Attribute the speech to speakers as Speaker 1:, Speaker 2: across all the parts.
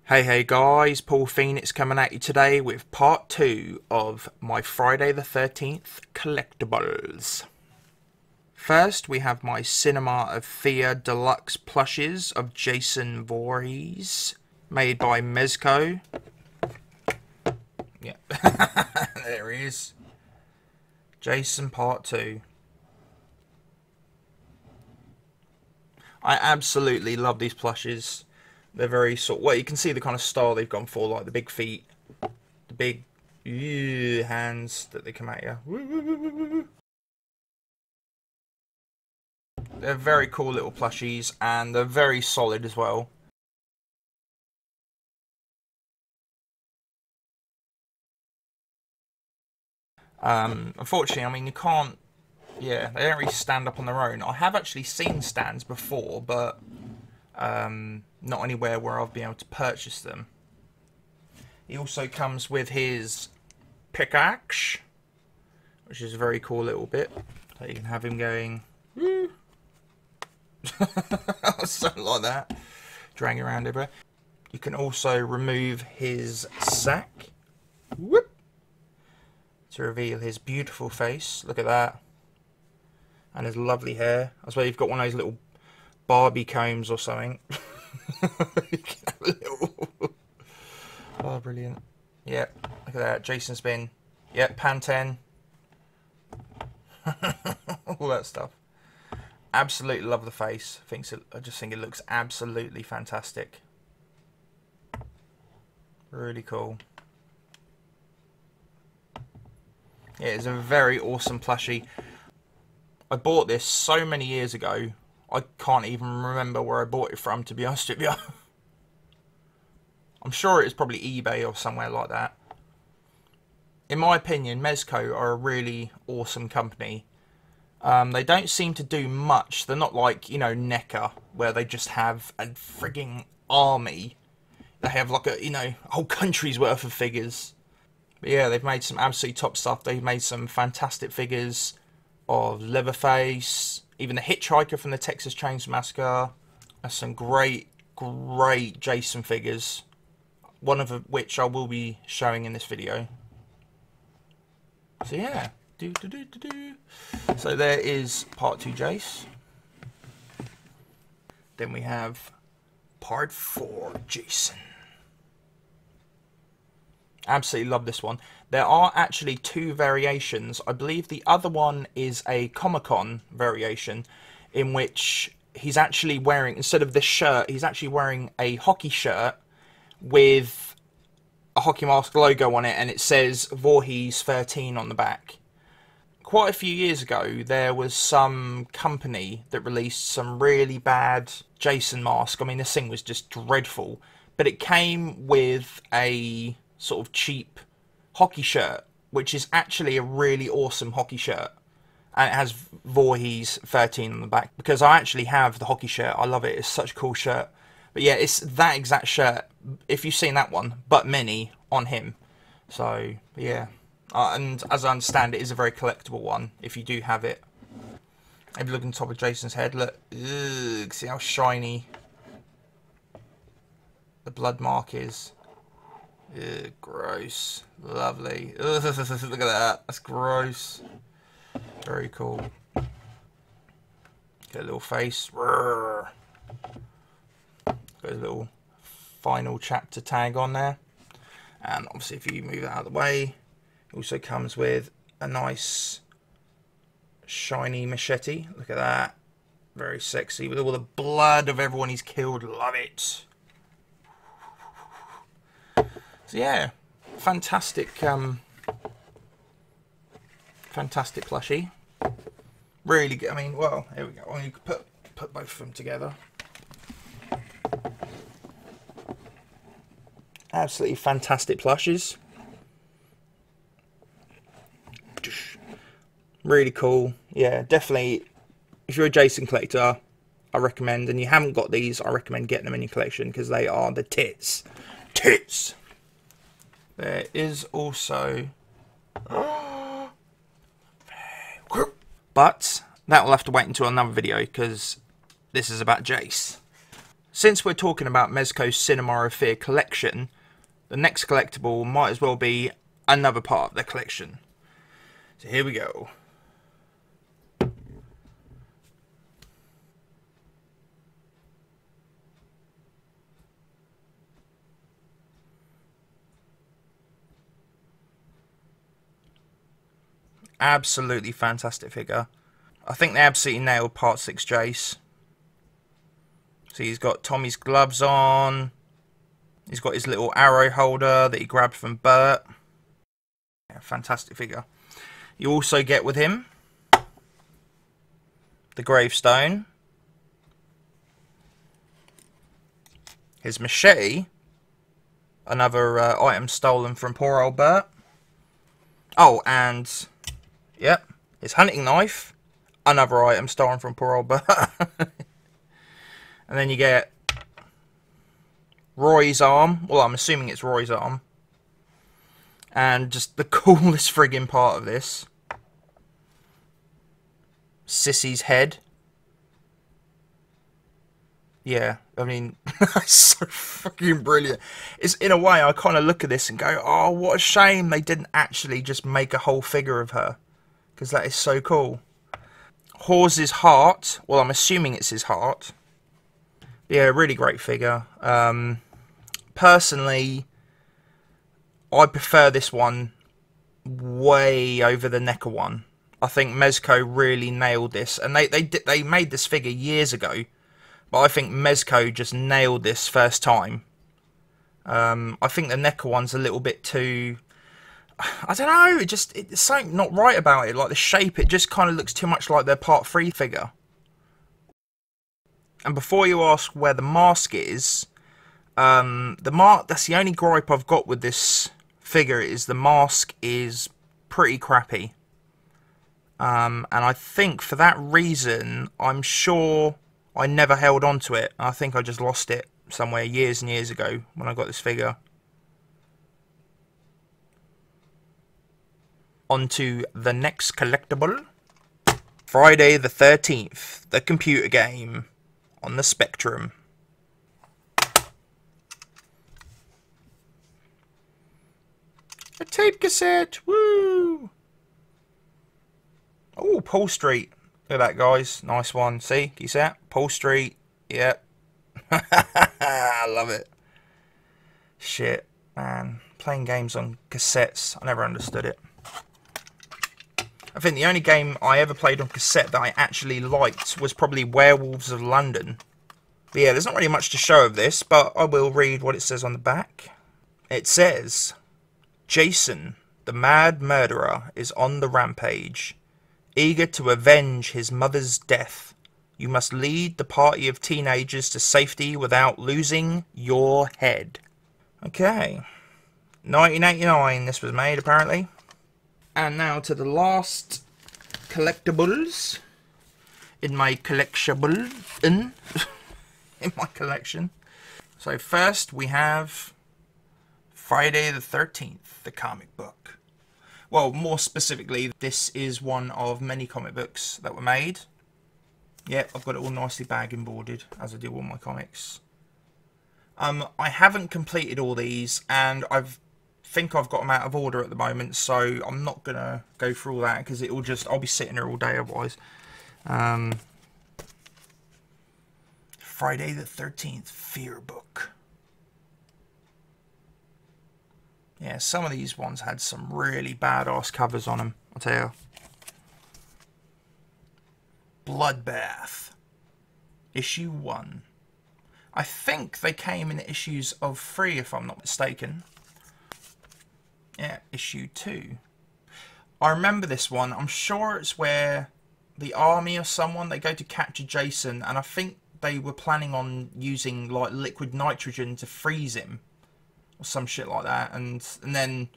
Speaker 1: Hey guys, Paul Phoenix coming at you today with part 2 of my Friday the 13th collectibles. First we have my Cinema of Fear Deluxe plushes of Jason Voorhees, made by Mezco. Yeah, there he is. Jason part 2. I absolutely love these plushes. They're very well, you can see the kind of style they've gone for, like the big feet, the big hands that they come at you. They're very cool little plushies, and they're very solid as well. Unfortunately, I mean, you can't, they don't really stand up on their own. I have actually seen stands before, but not anywhere where I've been able to purchase them. He also comes with his pickaxe, which is a very cool little bit. So you can have him going something like that, dragging around everywhere. You can also remove his sack to reveal his beautiful face. Look at that. And his lovely hair. I swear you've got one of those little Barbie combs or something. Oh, brilliant. Yep, look at that. Jason Spin. Yep, Pan 10. All that stuff. Absolutely love the face. I just think it looks absolutely fantastic. Really cool. Yeah, it's a very awesome plushie. I bought this so many years ago. I can't even remember where I bought it from, to be honest with you. I'm sure it's probably eBay or somewhere like that. In my opinion, Mezco are a really awesome company. They don't seem to do much. They're not like, you know, NECA, where they just have a frigging army. They have like a, a whole country's worth of figures. But yeah, they've made some absolutely top stuff. They've made some fantastic figures of Leatherface, even the Hitchhiker from the Texas Chainsaw Massacre. There's some great Jason figures, one of which I will be showing in this video. So yeah, so there is part 2 Jace. Then we have part 4 Jason. Absolutely love this one. There are actually 2 variations. I believe the other one is a Comic-Con variation, in which he's actually wearing, instead of this shirt, he's actually wearing a hockey shirt with a hockey mask logo on it, and it says Voorhees 13 on the back. Quite a few years ago, there was some company that released some really bad Jason mask. I mean, this thing was just dreadful, but it came with a sort of cheap hockey shirt, which is actually a really awesome hockey shirt, and it has Voorhees 13 on the back, because I actually have the hockey shirt. I love it. It's such a cool shirt. But yeah, it's that exact shirt, if you've seen that one, but mini on him. So yeah, and as I understand, it is a very collectible one if you do have it. If you look on top of Jason's head, look, see how shiny the blood mark is. Ugh, gross. Lovely. Ugh, look at that. That's gross. Very cool. Get a little face. Got a little final chapter tag on there. And obviously, if you move that out of the way, it also comes with a nice shiny machete. Look at that. Very sexy with all the blood of everyone he's killed. Love it. So yeah, fantastic, fantastic plushie. Really good. I mean, well, here we go. Well, you could put both of them together. Absolutely fantastic plushes. Really cool. Yeah, definitely. If you're a Jason collector, I recommend. And you haven't got these, I recommend getting them in your collection, because they are the tits. Tits. There is also, but that will have to wait until another video, because this is about Jace. since we're talking about Mezco's Cinema of Fear collection, the next collectible might as well be another part of their collection. So here we go. Absolutely fantastic figure. I think they absolutely nailed Part 6 Jace. So he's got Tommy's gloves on. He's got his little arrow holder that he grabbed from Bert. Yeah, fantastic figure. You also get with him the gravestone, his machete, another item stolen from poor old Bert. Oh, and yep, his hunting knife, another item stolen from poor old Bert. And then you get Roy's arm. Well, I'm assuming it's Roy's arm. And just the coolest friggin' part of this, Sissy's head. Yeah, I mean, it's so fucking brilliant. It's, in a way, I kind of look at this and go, oh, what a shame they didn't actually just make a whole figure of her. Because that is so cool. Hawes' heart. Well, I'm assuming it's his heart. Yeah, really great figure. Personally, I prefer this one way over the NECA one. I think Mezco really nailed this. And they made this figure years ago. But I think Mezco just nailed this first time. I think the NECA one's a little bit too... I don't know, it's something not right about it. Like the shape, it just kind of looks too much like their Part 3 figure. And before you ask where the mask is, that's the only gripe I've got with this figure, is the mask is pretty crappy. And I think for that reason, I'm sure I never held on to it. I think I just lost it somewhere years and years ago when I got this figure. On to the next collectible. Friday the 13th, the computer game on the Spectrum. A tape cassette, woo! Oh, Paul Street. Look at that, guys. Nice one. See? Can you see that? Paul Street. Yep. I love it. Shit, man. Playing games on cassettes. I never understood it. I think the only game I ever played on cassette that I actually liked was probably Werewolves of London. But yeah, there's not really much to show of this, but I will read what it says on the back. It says, Jason, the mad murderer, is on the rampage. Eager to avenge his mother's death, you must lead the party of teenagers to safety without losing your head. Okay. 1989 this was made, apparently. And now to the last collectibles in my in my collection. So first we have Friday the 13th, the comic book. Well, more specifically, this is one of many comic books that were made. Yep, I've got it all nicely bag and boarded, as I do all my comics. I haven't completed all these, and think I've got them out of order at the moment, so I'm not gonna go through all that because I'll be sitting here all day otherwise. Friday the 13th Fear Book. Yeah, some of these ones had some really badass covers on them, I'll tell you. Bloodbath, issue 1. I think they came in issues of 3 if I'm not mistaken. Yeah, issue 2. I remember this one. I'm sure it's where the army or someone, they go to capture Jason, and I think they were planning on using like liquid nitrogen to freeze him or some shit like that, and then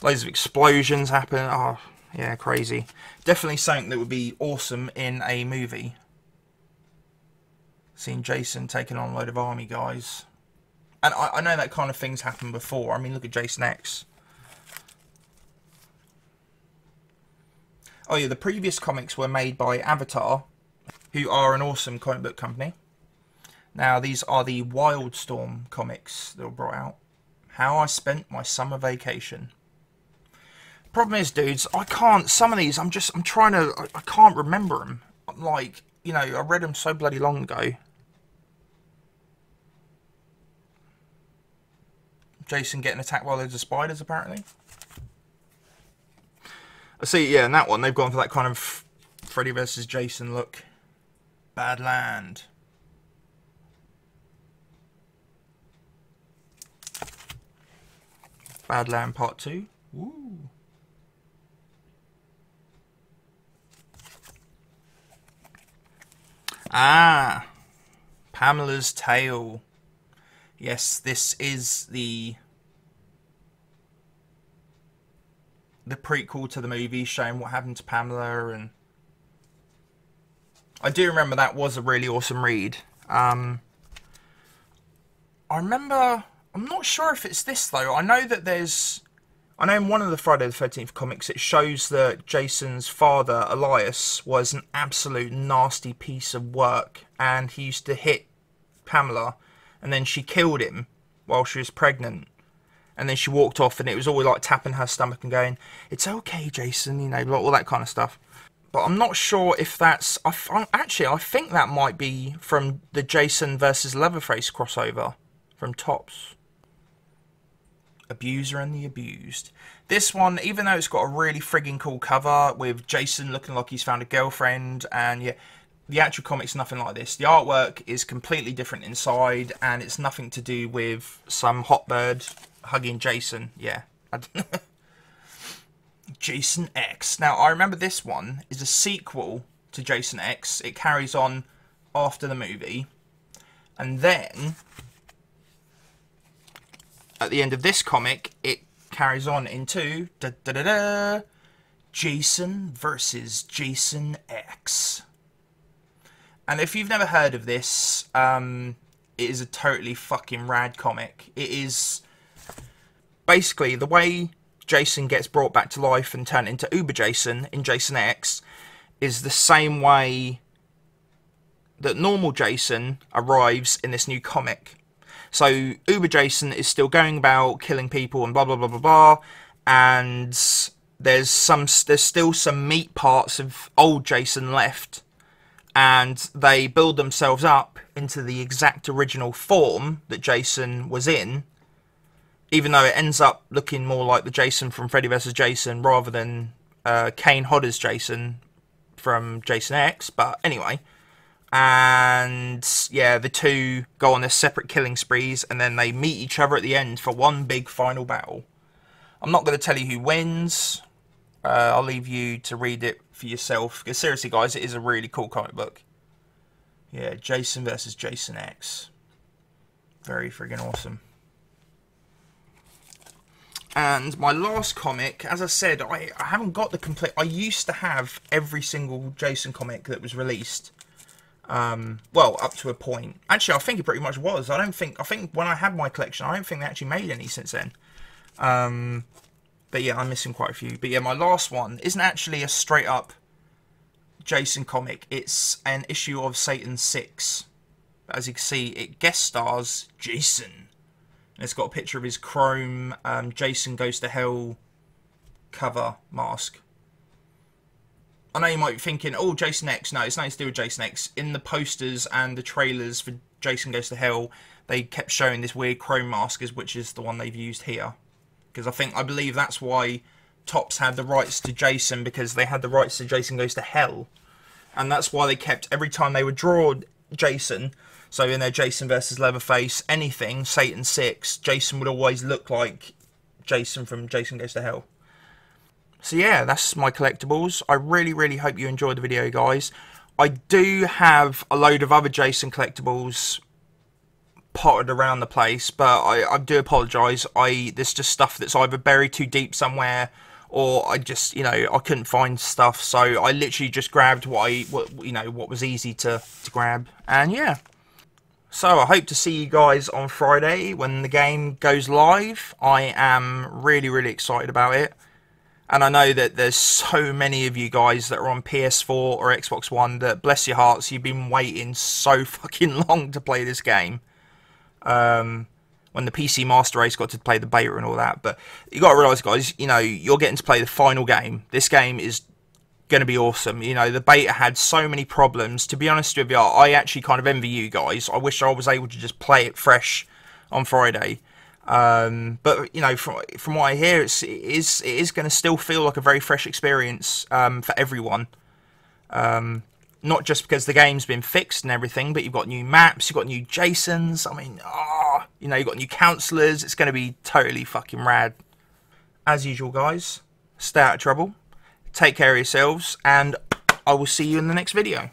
Speaker 1: loads of explosions happen. Oh, yeah, crazy. Definitely something that would be awesome in a movie. Seeing Jason taking on a load of army guys. And I know that kind of thing's happened before. I mean, look at Jason X. Oh yeah, the previous comics were made by Avatar, who are an awesome comic book company. Now, these are the Wildstorm comics that were brought out. How I spent my summer vacation. Problem is, dudes, I can't, some of these, I can't remember them. Like, you know, I read them so bloody long ago. Jason getting attacked by loads of spiders, apparently. I see, yeah, in that one, they've gone for that kind of Freddy versus Jason look. Badland. Badland Part 2. Woo. Ah, Pamela's Tale. Yes, this is the prequel to the movie showing what happened to Pamela, and I do remember that was a really awesome read. I remember, I'm not sure if it's this though. I know in one of the Friday the 13th comics it shows that Jason's father, Elias, was an absolute nasty piece of work, and he used to hit Pamela, and then she killed him while she was pregnant. And then she walked off, and it was all like tapping her stomach and going, "It's okay, Jason," you know, all that kind of stuff. But I'm not sure if that's... Actually, I think that might be from the Jason versus Leatherface crossover from Topps. Abuser and the Abused. This one, even though it's got a really frigging cool cover with Jason looking like he's found a girlfriend, and yeah, the actual comic's nothing like this. The artwork is completely different inside, and it's nothing to do with some hot bird hugging Jason. Yeah. Jason X. Now, I remember this one is a sequel to Jason X. It carries on after the movie. And then, at the end of this comic, it carries on into Jason versus Jason X. And if you've never heard of this, it is a totally fucking rad comic. It is basically the way Jason gets brought back to life and turned into Uber Jason in Jason X is the same way that normal Jason arrives in this new comic. So Uber Jason is still going about killing people and blah blah blah blah blah, and there's still some meat parts of old Jason left, and they build themselves up into the exact original form that Jason was in, even though it ends up looking more like the Jason from Freddy vs. Jason rather than Kane Hodder's Jason from Jason X. But anyway, and yeah, the two go on their separate killing sprees, and then they meet each other at the end for one big final battle. I'm not going to tell you who wins. I'll leave you to read it for yourself. Because seriously, guys, it is a really cool comic book. Yeah, Jason vs. Jason X. Very friggin' awesome. And my last comic, as I said, I haven't got the complete... I used to have every single Jason comic that was released. Well, up to a point. Actually, I think it pretty much was. I think when I had my collection, I don't think they actually made any since then. But yeah, I'm missing quite a few. But yeah, my last one isn't actually a straight up Jason comic. It's an issue of Satan 6. As you can see, it guest stars Jason. And it's got a picture of his chrome Jason Goes to Hell cover mask. I know you might be thinking, oh, Jason X. No, it's nothing to do with Jason X. In the posters and the trailers for Jason Goes to Hell, they kept showing this weird chrome mask, which is the one they've used here. Because I believe that's why Topps had the rights to Jason, because they had the rights to Jason Goes to Hell. And that's why they kept, every time they would draw Jason, so in their Jason versus Leatherface, anything, Satan 6, Jason would always look like Jason from Jason Goes to Hell. So yeah, that's my collectibles. I really, really hope you enjoyed the video, guys. I do have a load of other Jason collectibles potted around the place, but I do apologise. There's just stuff that's either buried too deep somewhere, or I just, you know, I couldn't find stuff, so I literally just grabbed what was easy to grab, and yeah. So I hope to see you guys on Friday when the game goes live. I am really, really excited about it. And I know that there's so many of you guys that are on PS4 or Xbox One that, bless your hearts, you've been waiting so fucking long to play this game. When the PC Master Race got to play the beta and all that. But you got to realise, guys, you know, you're getting to play the final game. This game is going to be awesome. You know, the beta had so many problems. To be honest with you, I actually kind of envy you guys. I wish I was able to just play it fresh on Friday. But you know, from what I hear, it is going to still feel like a very fresh experience for everyone. Not just because the game's been fixed and everything, but you've got new maps, you've got new Jasons. I mean, you know, you've got new counsellors. It's going to be totally fucking rad. As usual, guys, stay out of trouble. Take care of yourselves, and I will see you in the next video.